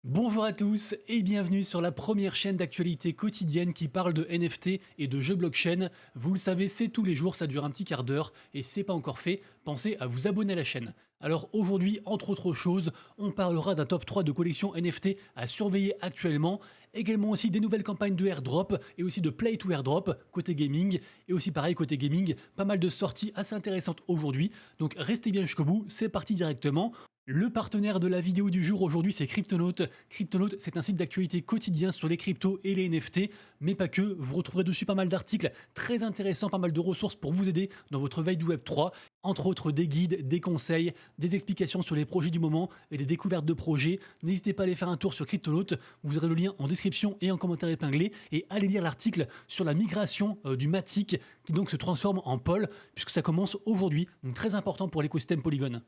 Bonjour à tous et bienvenue sur la première chaîne d'actualité quotidienne qui parle de NFT et de jeux blockchain. Vous le savez, c'est tous les jours, ça dure un petit quart d'heure et si c'est pas encore fait, pensez à vous abonner à la chaîne. Alors aujourd'hui, entre autres choses, on parlera d'un top 3 de collections NFT à surveiller actuellement, également aussi des nouvelles campagnes de airdrop et aussi de play to airdrop côté gaming, et aussi pareil côté gaming, pas mal de sorties assez intéressantes aujourd'hui, donc restez bien jusqu'au bout, c'est parti directement. Le partenaire de la vidéo du jour aujourd'hui, c'est Cryptonaut. Cryptonaut, c'est un site d'actualité quotidien sur les cryptos et les NFT, mais pas que. Vous retrouverez dessus pas mal d'articles très intéressants, pas mal de ressources pour vous aider dans votre veille du Web3, entre autres des guides, des conseils, des explications sur les projets du moment et des découvertes de projets. N'hésitez pas à aller faire un tour sur Cryptonaut, vous aurez le lien en description et en commentaire épinglé, et allez lire l'article sur la migration du Matic qui donc se transforme en Pol, puisque ça commence aujourd'hui, donc très important pour l'écosystème Polygon.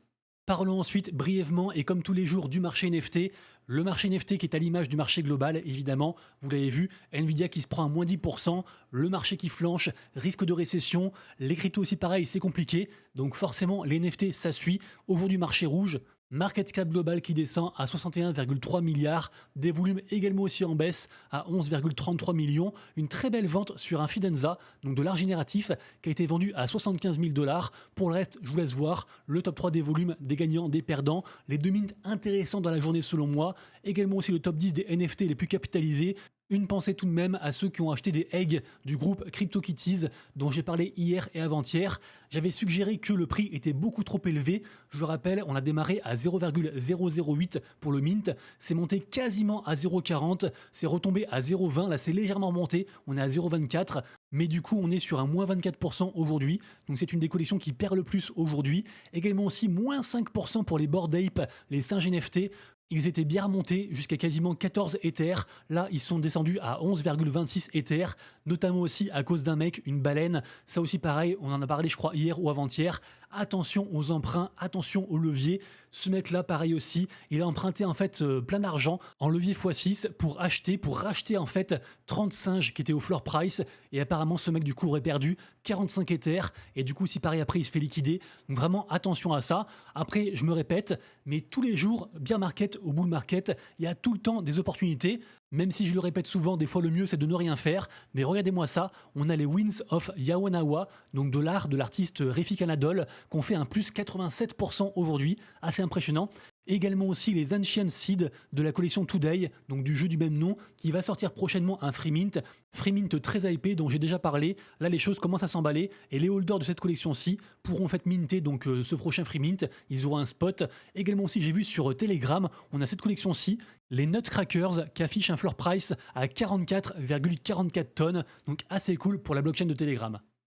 Parlons ensuite brièvement et comme tous les jours du marché NFT. Le marché NFT qui est à l'image du marché global, évidemment, vous l'avez vu, Nvidia qui se prend à moins 10%, le marché qui flanche, risque de récession, les cryptos aussi pareil, c'est compliqué, donc forcément les NFT ça suit. Aujourd'hui marché rouge, market cap global qui descend à 61,3 milliards, des volumes également aussi en baisse à 11,33 millions, une très belle vente sur un Fidenza, donc de l'art génératif, qui a été vendu à 75 000 $. Pour le reste, je vous laisse voir le top 3 des volumes, des gagnants, des perdants, les deux mints intéressants dans la journée selon moi, également aussi le top 10 des NFT les plus capitalisés. Une pensée tout de même à ceux qui ont acheté des eggs du groupe CryptoKitties dont j'ai parlé hier et avant-hier. J'avais suggéré que le prix était beaucoup trop élevé. Je le rappelle, on a démarré à 0,008 pour le mint. C'est monté quasiment à 0,40. C'est retombé à 0,20. Là, c'est légèrement monté. On est à 0,24. Mais du coup, on est sur un moins 24% aujourd'hui. Donc, c'est une des collections qui perd le plus aujourd'hui. Également aussi moins 5% pour les Bored Ape, les singes NFT. Ils étaient bien remontés jusqu'à quasiment 14 Ether. Là, ils sont descendus à 11,26 Ether, notamment aussi à cause d'un mec, une baleine. Ça aussi pareil, on en a parlé je crois hier ou avant-hier. Attention aux emprunts, attention au levier. Ce mec-là, pareil aussi, il a emprunté en fait plein d'argent en levier x6 pour racheter en fait 30 singes qui étaient au floor price. Et apparemment, ce mec du coup aurait perdu 45 Ether. Et du coup, si pareil après, il se fait liquider. Donc vraiment, attention à ça. Après, je me répète, mais tous les jours, bien market au bull market, il y a tout le temps des opportunités. Même si je le répète souvent, des fois le mieux c'est de ne rien faire. Mais regardez-moi ça, on a les Winds of Yawanawa, donc de l'art de l'artiste Refik Anadol, qu'on fait un plus 87% aujourd'hui, assez impressionnant. Également aussi les Ancient Seed de la collection Today, donc du jeu du même nom, qui va sortir prochainement un free mint. Free mint très hypé dont j'ai déjà parlé. Là les choses commencent à s'emballer et les holders de cette collection-ci pourront en fait minter donc ce prochain free mint. Ils auront un spot. Également aussi j'ai vu sur Telegram, on a cette collection-ci, les Nutcrackers qui affichent un floor price à 44,44 tonnes, donc assez cool pour la blockchain de Telegram.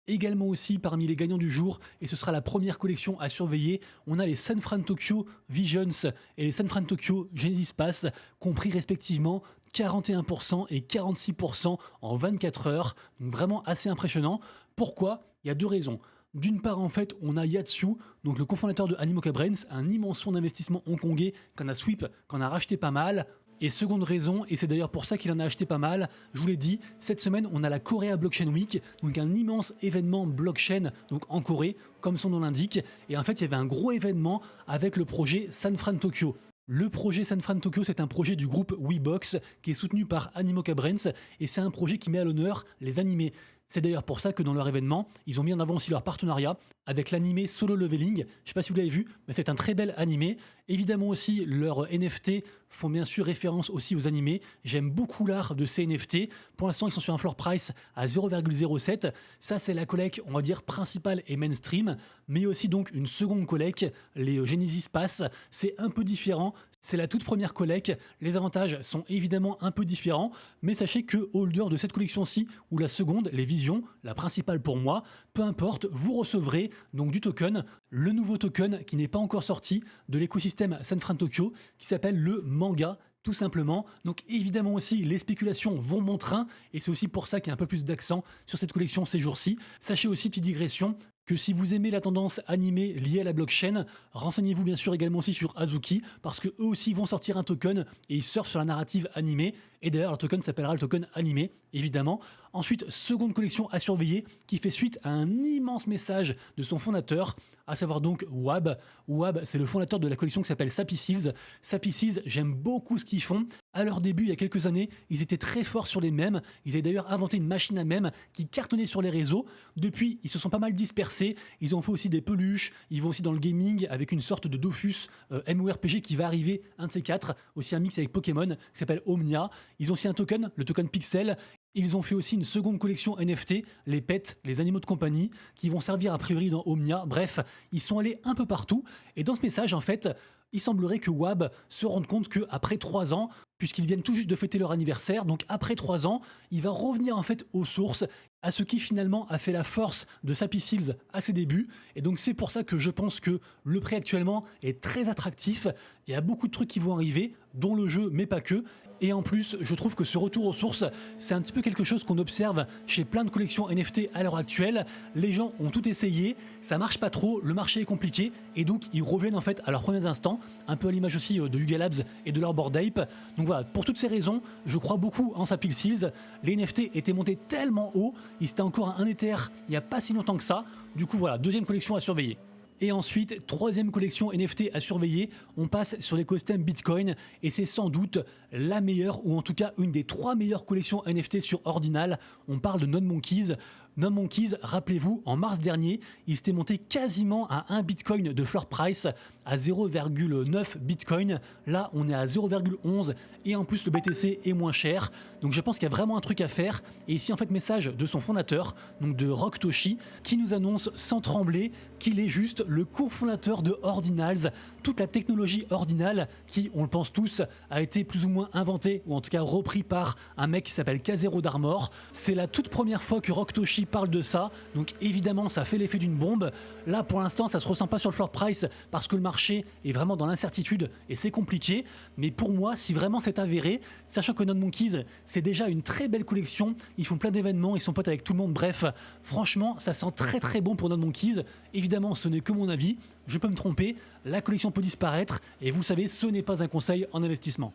Également aussi parmi les gagnants du jour, et ce sera la première collection à surveiller, on a les San Fran Tokyo Visions et les San Fran Tokyo Genesis Pass, compris respectivement 41% et 46% en 24 heures, donc vraiment assez impressionnant. Pourquoi? Il y a deux raisons. D'une part, en fait, on a Yatsu, donc le cofondateur de Animoca Brains, un immense fonds d'investissement hongkongais qu'on a sweep, qu'on a racheté pas mal. Et seconde raison, et c'est d'ailleurs pour ça qu'il en a acheté pas mal, je vous l'ai dit, cette semaine on a la Korea Blockchain Week, donc un immense événement blockchain donc en Corée, comme son nom l'indique, et en fait il y avait un gros événement avec le projet San Fran Tokyo. Le projet San Fran Tokyo, c'est un projet du groupe WeBox qui est soutenu par Animoca Brains, et c'est un projet qui met à l'honneur les animés. C'est d'ailleurs pour ça que dans leur événement, ils ont mis en avant aussi leur partenariat avec l'animé Solo Leveling. Je ne sais pas si vous l'avez vu, mais c'est un très bel animé. Évidemment aussi, leurs NFT font bien sûr référence aussi aux animés. J'aime beaucoup l'art de ces NFT. Pour l'instant, ils sont sur un floor price à 0,07. Ça, c'est la collecte, on va dire, principale et mainstream. Mais aussi donc une seconde collecte, les Genesis Pass. C'est un peu différent. C'est la toute première collecte. Les avantages sont évidemment un peu différents. Mais sachez que holder de cette collection-ci, ou la seconde, les Visions, la principale pour moi, peu importe, vous recevrez donc du token, le nouveau token qui n'est pas encore sorti de l'écosystème San Fran Tokyo, qui s'appelle le Manga, tout simplement. Donc évidemment aussi, les spéculations vont bon train, et c'est aussi pour ça qu'il y a un peu plus d'accent sur cette collection ces jours-ci. Sachez aussi, petite digression, que si vous aimez la tendance animée liée à la blockchain, renseignez-vous bien sûr également aussi sur Azuki, parce que eux aussi vont sortir un token et ils surfent sur la narrative animée. Et d'ailleurs, le token s'appellera le token animé, évidemment. Ensuite, seconde collection à surveiller qui fait suite à un immense message de son fondateur, à savoir donc Wab. Wab, c'est le fondateur de la collection qui s'appelle Sappy Seals. Sappy Seals, j'aime beaucoup ce qu'ils font. À leur début, il y a quelques années, ils étaient très forts sur les mèmes. Ils avaient d'ailleurs inventé une machine à mèmes qui cartonnait sur les réseaux. Depuis, ils se sont pas mal dispersés. Ils ont fait aussi des peluches. Ils vont aussi dans le gaming avec une sorte de Dofus MORPG qui va arriver, un de ces quatre. Aussi un mix avec Pokémon qui s'appelle Omnia. Ils ont aussi un token, le token Pixel. Ils ont fait aussi une seconde collection NFT, les pets, les animaux de compagnie, qui vont servir a priori dans Omnia. Bref, ils sont allés un peu partout. Et dans ce message, en fait, il semblerait que Wab se rende compte qu'après 3 ans, puisqu'ils viennent tout juste de fêter leur anniversaire, donc après 3 ans, il va revenir en fait aux sources, à ce qui finalement a fait la force de Sappy Seals à ses débuts. Et donc c'est pour ça que je pense que le prix actuellement est très attractif. Il y a beaucoup de trucs qui vont arriver, dont le jeu, mais pas que. Et en plus, je trouve que ce retour aux sources, c'est un petit peu quelque chose qu'on observe chez plein de collections NFT à l'heure actuelle. Les gens ont tout essayé, ça marche pas trop, le marché est compliqué, et donc ils reviennent en fait à leurs premiers instants, un peu à l'image aussi de Yuga Labs et de leur Bored Ape. Donc voilà, pour toutes ces raisons, je crois beaucoup en Sappy Seals. Les NFT étaient montés tellement haut, ils étaient encore à 1 Ether il n'y a pas si longtemps que ça. Du coup voilà, deuxième collection à surveiller. Et ensuite, troisième collection NFT à surveiller, on passe sur l'écosystème Bitcoin et c'est sans doute la meilleure ou en tout cas une des 3 meilleures collections NFT sur Ordinal. On parle de NonMonkeys. NonMonkeys, rappelez-vous, en mars dernier, il s'était monté quasiment à 1 Bitcoin de floor price à 0,9 Bitcoin. Là, on est à 0,11 et en plus le BTC est moins cher. Donc je pense qu'il y a vraiment un truc à faire. Et ici, en fait, message de son fondateur, donc de Rock Toshi, qui nous annonce sans trembler qu'il est juste le cofondateur de Ordinals, toute la technologie Ordinal qui, on le pense tous, a été plus ou moins inventée ou en tout cas repris par un mec qui s'appelle Kazero Darmor. C'est la toute première fois que Rock Toshi parle de ça, donc évidemment ça fait l'effet d'une bombe. Là pour l'instant ça se ressent pas sur le floor price parce que le marché est vraiment dans l'incertitude et c'est compliqué, mais pour moi si vraiment c'est avéré, sachant que NonMonkeys c'est déjà une très belle collection, ils font plein d'événements, ils sont potes avec tout le monde, bref, franchement ça sent très très bon pour NonMonkeys. Évidemment ce n'est que mon avis, je peux me tromper, la collection peut disparaître et vous savez ce n'est pas un conseil en investissement.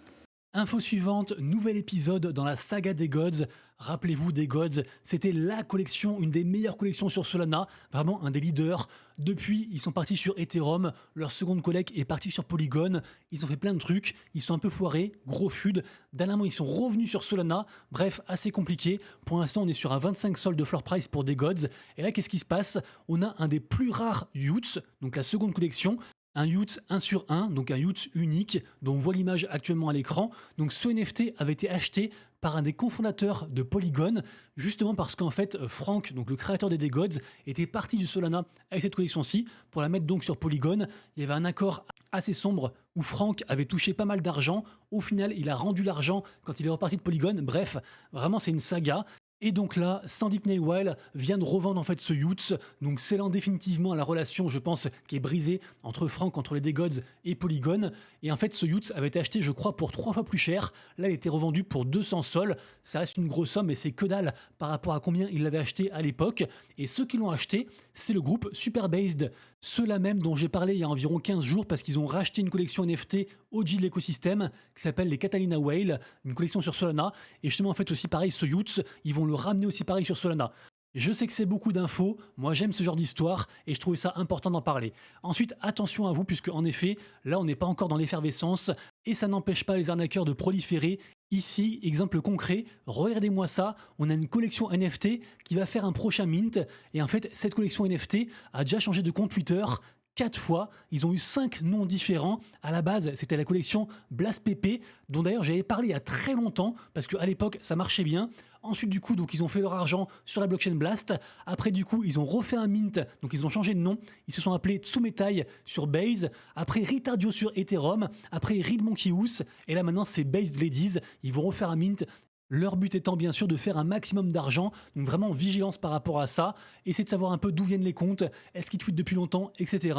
Info suivante, nouvel épisode dans la saga des Gods. Rappelez-vous des Gods, c'était la collection, une des meilleures collections sur Solana, vraiment un des leaders. Depuis, ils sont partis sur Ethereum, leur seconde collecte est partie sur Polygon, ils ont fait plein de trucs, ils sont un peu foirés, gros FUD. Dernièrement, ils sont revenus sur Solana, bref, assez compliqué. Pour l'instant, on est sur un 25 sols de floor price pour des Gods. Et là, qu'est-ce qui se passe? On a un des plus rares Youths, donc la seconde collection, un Youth 1 sur 1, donc un Youth unique, dont on voit l'image actuellement à l'écran. Donc ce NFT avait été acheté par un des cofondateurs de Polygon, justement parce qu'en fait Frank, donc le créateur des Gods, était parti du Solana avec cette collection-ci pour la mettre donc sur Polygon. Il y avait un accord assez sombre où Frank avait touché pas mal d'argent. Au final, il a rendu l'argent quand il est reparti de Polygon. Bref, vraiment c'est une saga. Et donc là, Sandeep Nailwal vient de revendre en fait ce Youths, donc scellant définitivement la relation, je pense, qui est brisée entre Frank, entre les Gods et Polygon. Et en fait, ce Youths avait été acheté, je crois, pour 3 fois plus cher. Là, il était revendu pour 200 sols. Ça reste une grosse somme, mais c'est que dalle par rapport à combien il l'avait acheté à l'époque. Et ceux qui l'ont acheté, c'est le groupe Superbased. Ceux-là même dont j'ai parlé il y a environ 15 jours parce qu'ils ont racheté une collection NFT OG de l'écosystème qui s'appelle les Catalina Whale, une collection sur Solana. Et justement, en fait, aussi pareil, ce Youths, ils vont le ramener aussi pareil sur Solana. Je sais que c'est beaucoup d'infos, moi j'aime ce genre d'histoire et je trouvais ça important d'en parler. Ensuite, attention à vous puisque en effet, là on n'est pas encore dans l'effervescence et ça n'empêche pas les arnaqueurs de proliférer. Ici, exemple concret, regardez-moi ça, on a une collection NFT qui va faire un prochain mint et en fait cette collection NFT a déjà changé de compte Twitter 4 fois, ils ont eu 5 noms différents. À la base, c'était la collection BlastPP, dont d'ailleurs j'avais parlé il y a très longtemps, parce qu'à l'époque, ça marchait bien. Ensuite, du coup, donc ils ont fait leur argent sur la blockchain Blast. Après, du coup, ils ont refait un mint, donc ils ont changé de nom. Ils se sont appelés Tsumetai sur Base. Après, Ritardio sur Ethereum. Après, Reed Monkey House. Et là, maintenant, c'est Based Ladies. Ils vont refaire un mint. Leur but étant bien sûr de faire un maximum d'argent, donc vraiment vigilance par rapport à ça, essayer de savoir un peu d'où viennent les comptes, est-ce qu'ils tweetent depuis longtemps, etc.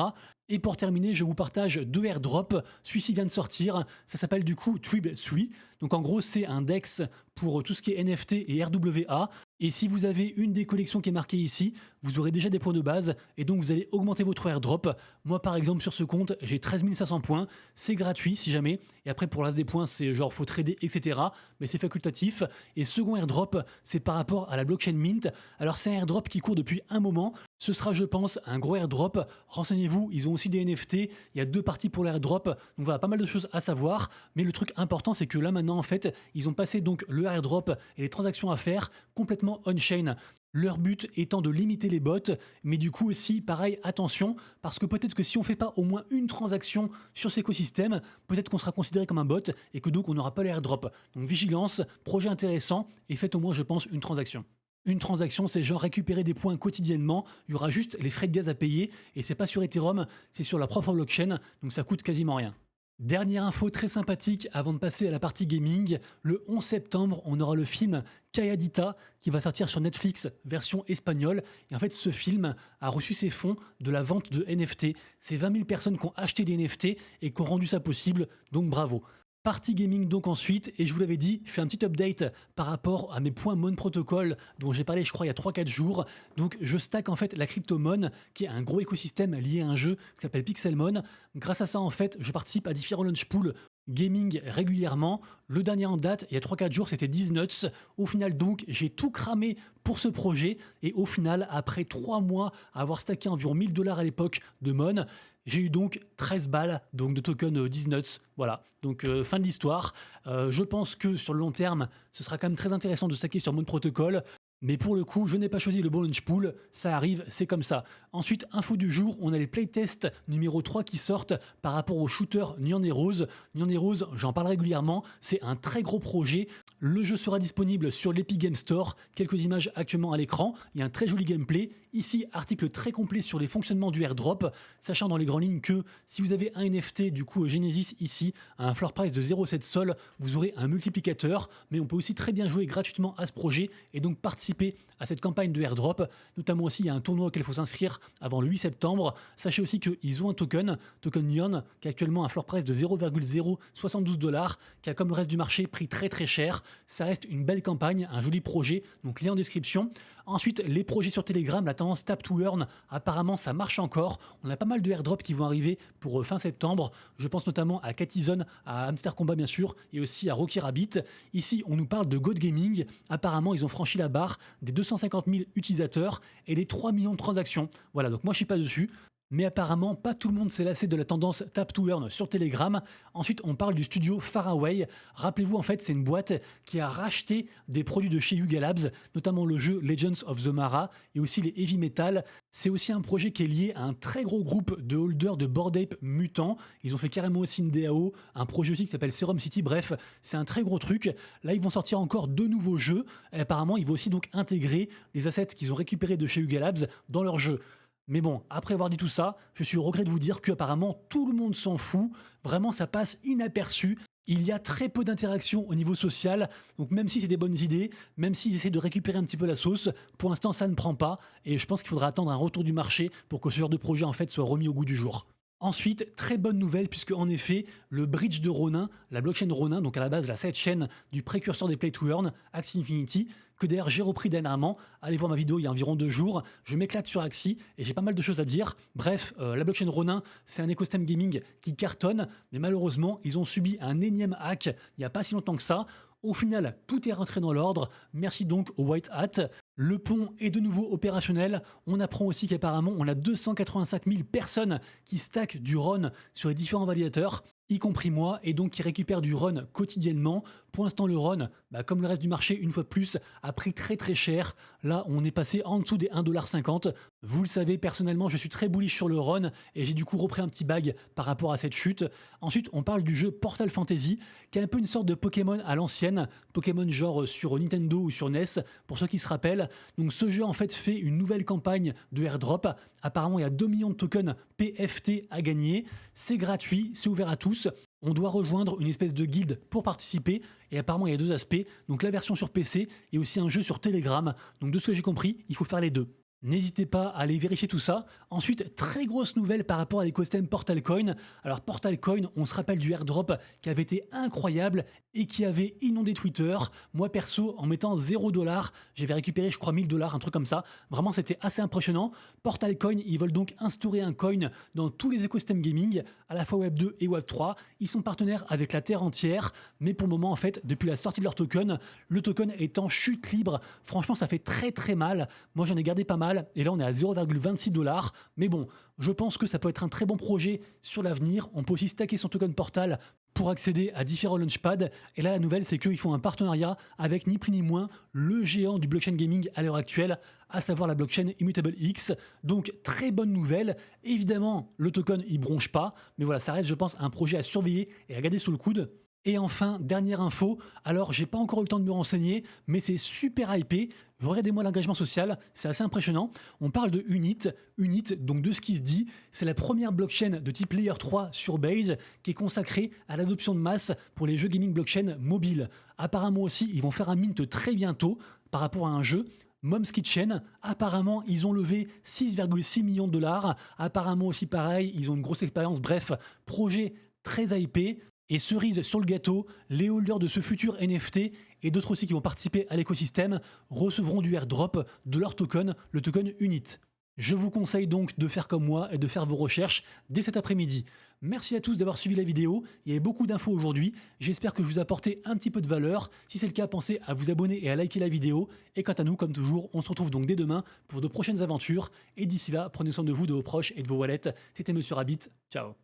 Et pour terminer, je vous partage 2 airdrops, celui-ci vient de sortir, ça s'appelle du coup Trib3, donc en gros c'est un DEX pour tout ce qui est NFT et RWA, Et si vous avez une des collections qui est marquée ici, vous aurez déjà des points de base et donc vous allez augmenter votre airdrop. Moi par exemple sur ce compte, j'ai 13 500 points, c'est gratuit si jamais. Et après pour l'as des points, c'est genre faut trader, etc. Mais c'est facultatif. Et second airdrop, c'est par rapport à la blockchain Mint. Alors c'est un airdrop qui court depuis un moment. Ce sera, je pense, un gros airdrop. Renseignez-vous, ils ont aussi des NFT. Il y a 2 parties pour l'airdrop. Donc voilà, pas mal de choses à savoir. Mais le truc important, c'est que là maintenant, en fait, ils ont passé donc le airdrop et les transactions à faire complètement on-chain. Leur but étant de limiter les bots, mais du coup aussi, pareil, attention, parce que peut-être que si on ne fait pas au moins une transaction sur cet écosystème, peut-être qu'on sera considéré comme un bot et que donc on n'aura pas l'airdrop. Donc vigilance, projet intéressant, et faites au moins, je pense, une transaction. Une transaction, c'est genre récupérer des points quotidiennement, il y aura juste les frais de gaz à payer, et c'est pas sur Ethereum, c'est sur la propre blockchain, donc ça coûte quasiment rien. Dernière info très sympathique avant de passer à la partie gaming, le 11 septembre, on aura le film Calladita qui va sortir sur Netflix version espagnole. Et en fait, ce film a reçu ses fonds de la vente de NFT. C'est 20 000 personnes qui ont acheté des NFT et qui ont rendu ça possible, donc bravo. Partie gaming donc ensuite, et je vous l'avais dit, je fais un petit update par rapport à mes points Mon Protocol dont j'ai parlé je crois il y a 3-4 jours. Donc je stack en fait la CryptoMon qui est un gros écosystème lié à un jeu qui s'appelle Pixelmon. Grâce à ça en fait je participe à différents launch pools gaming régulièrement. Le dernier en date, il y a 3-4 jours, c'était Disnuts. Au final donc, j'ai tout cramé pour ce projet et au final, après 3 mois à avoir stacké environ 1000 $ à l'époque de Mon, j'ai eu donc 13 balles donc de token Disnuts. Voilà, donc fin de l'histoire. Je pense que sur le long terme, ce sera quand même très intéressant de stacker sur Mon Protocol. Mais pour le coup, je n'ai pas choisi le bon launch pool, ça arrive, c'est comme ça. Ensuite, info du jour, on a les playtests numéro 3 qui sortent par rapport au shooter Nyan Heroes. Nyan Heroes, j'en parle régulièrement, c'est un très gros projet. Le jeu sera disponible sur l'Epic Game Store, quelques images actuellement à l'écran, il y a un très joli gameplay. Ici, article très complet sur les fonctionnements du airdrop, sachant dans les grandes lignes que si vous avez un NFT, du coup Genesis ici, à un floor price de 0,7 Sol, vous aurez un multiplicateur, mais on peut aussi très bien jouer gratuitement à ce projet et donc participer à cette campagne de airdrop. Notamment aussi, il y a un tournoi auquel il faut s'inscrire avant le 8 septembre. Sachez aussi qu'ils ont un token Nyan, qui a actuellement un floor price de 0,072 $, qui a comme le reste du marché pris très très cher. Ça reste une belle campagne, un joli projet, donc lien en description. Ensuite, les projets sur Telegram, la tendance Tap to Earn, apparemment ça marche encore. On a pas mal de airdrops qui vont arriver pour fin septembre. Je pense notamment à Catizone, à Hamster Combat bien sûr, et aussi à Rocky Rabbit. Ici, on nous parle de God Gaming. Apparemment, ils ont franchi la barre des 250 000 utilisateurs et des 3 millions de transactions. Voilà, donc moi je suis pas dessus. Mais apparemment, pas tout le monde s'est lassé de la tendance Tap to Earn sur Telegram. Ensuite, on parle du studio Faraway. Rappelez-vous, en fait, c'est une boîte qui a racheté des produits de chez Yuga Labs, notamment le jeu Legends of the Mara et aussi les Heavy Metal. C'est aussi un projet qui est lié à un très gros groupe de holders de Bored Ape mutants. Ils ont fait carrément aussi une DAO, un projet aussi qui s'appelle Serum City. Bref, c'est un très gros truc. Là, ils vont sortir encore 2 nouveaux jeux. Et apparemment, ils vont aussi donc intégrer les assets qu'ils ont récupérés de chez Yuga Labs dans leurs jeux. Mais bon, après avoir dit tout ça, je suis au regret de vous dire qu'apparemment tout le monde s'en fout, vraiment ça passe inaperçu. Il y a très peu d'interactions au niveau social, donc même si c'est des bonnes idées, même s'ils essaient de récupérer un petit peu la sauce, pour l'instant ça ne prend pas, et je pense qu'il faudra attendre un retour du marché pour que ce genre de projet en fait soit remis au goût du jour. Ensuite, très bonne nouvelle puisque en effet, le bridge de Ronin, la blockchain Ronin, donc à la base la sidechain du précurseur des Play to Earn, Axie Infinity, que d'ailleurs j'ai repris dernièrement. Allez voir ma vidéo il y a environ 2 jours. Je m'éclate sur Axie et j'ai pas mal de choses à dire. Bref, la blockchain Ronin, c'est un écosystème gaming qui cartonne, mais malheureusement, ils ont subi un énième hack il n'y a pas si longtemps que ça. Au final, tout est rentré dans l'ordre. Merci donc au White Hat. Le pont est de nouveau opérationnel. On apprend aussi qu'apparemment, on a 285 000 personnes qui stackent du RON sur les différents validateurs, y compris moi, et donc qui récupèrent du RON quotidiennement. Pour l'instant, le RON, comme le reste du marché, une fois de plus, a pris très très cher. Là, on est passé en dessous des 1,50 $. Vous le savez, personnellement, je suis très bullish sur le RON et j'ai du coup repris un petit bag par rapport à cette chute. Ensuite, on parle du jeu Portal Fantasy, qui est un peu une sorte de Pokémon à l'ancienne. Pokémon genre sur Nintendo ou sur NES, pour ceux qui se rappellent. Donc ce jeu en fait fait une nouvelle campagne de airdrop. Apparemment, il y a 2 millions de tokens PFT à gagner. C'est gratuit, c'est ouvert à tous. On doit rejoindre une espèce de guilde pour participer et apparemment il y a 2 aspects, donc la version sur PC et aussi un jeu sur Telegram. Donc de ce que j'ai compris, il faut faire les deux. N'hésitez pas à aller vérifier tout ça. Ensuite, très grosse nouvelle par rapport à l'écosystème Portal Coin. Alors Portal Coin, on se rappelle du airdrop qui avait été incroyable et qui avait inondé Twitter. Moi perso, en mettant 0$, j'avais récupéré je crois 1000$, un truc comme ça. Vraiment, c'était assez impressionnant. Portal Coin, ils veulent donc instaurer un coin dans tous les écosystèmes gaming, à la fois Web 2 et Web 3. Ils sont partenaires avec la Terre entière, mais pour le moment, en fait, depuis la sortie de leur token, le token est en chute libre. Franchement, ça fait très très mal. Moi, j'en ai gardé pas mal, et là, on est à 0,26$. Mais bon, je pense que ça peut être un très bon projet sur l'avenir. On peut aussi stacker son token Portal pour accéder à différents launchpads. Et là, la nouvelle, c'est qu'ils font un partenariat avec ni plus ni moins le géant du blockchain gaming à l'heure actuelle, à savoir la blockchain Immutable X. Donc, très bonne nouvelle. Évidemment, le token, il bronche pas. Mais voilà, ça reste, je pense, un projet à surveiller et à garder sous le coude. Et enfin, dernière info, alors j'ai pas encore eu le temps de me renseigner, mais c'est super hypé. Regardez-moi l'engagement social, c'est assez impressionnant. On parle de Unit. Unit, donc de ce qui se dit, c'est la première blockchain de type Layer 3 sur Base qui est consacrée à l'adoption de masse pour les jeux gaming blockchain mobiles. Apparemment aussi, ils vont faire un mint très bientôt par rapport à un jeu. Mom's Kitchen, apparemment, ils ont levé 6,6 millions de dollars. Apparemment aussi pareil, ils ont une grosse expérience. Bref, projet très hypé. Et cerise sur le gâteau, les holders de ce futur NFT et d'autres aussi qui vont participer à l'écosystème recevront du airdrop de leur token, le token Unit. Je vous conseille donc de faire comme moi et de faire vos recherches dès cet après-midi. Merci à tous d'avoir suivi la vidéo, il y avait beaucoup d'infos aujourd'hui, j'espère que je vous ai apporté un petit peu de valeur. Si c'est le cas, pensez à vous abonner et à liker la vidéo. Et quant à nous, comme toujours, on se retrouve donc dès demain pour de prochaines aventures. Et d'ici là, prenez soin de vous, de vos proches et de vos wallets. C'était Monsieur Rabbit, ciao.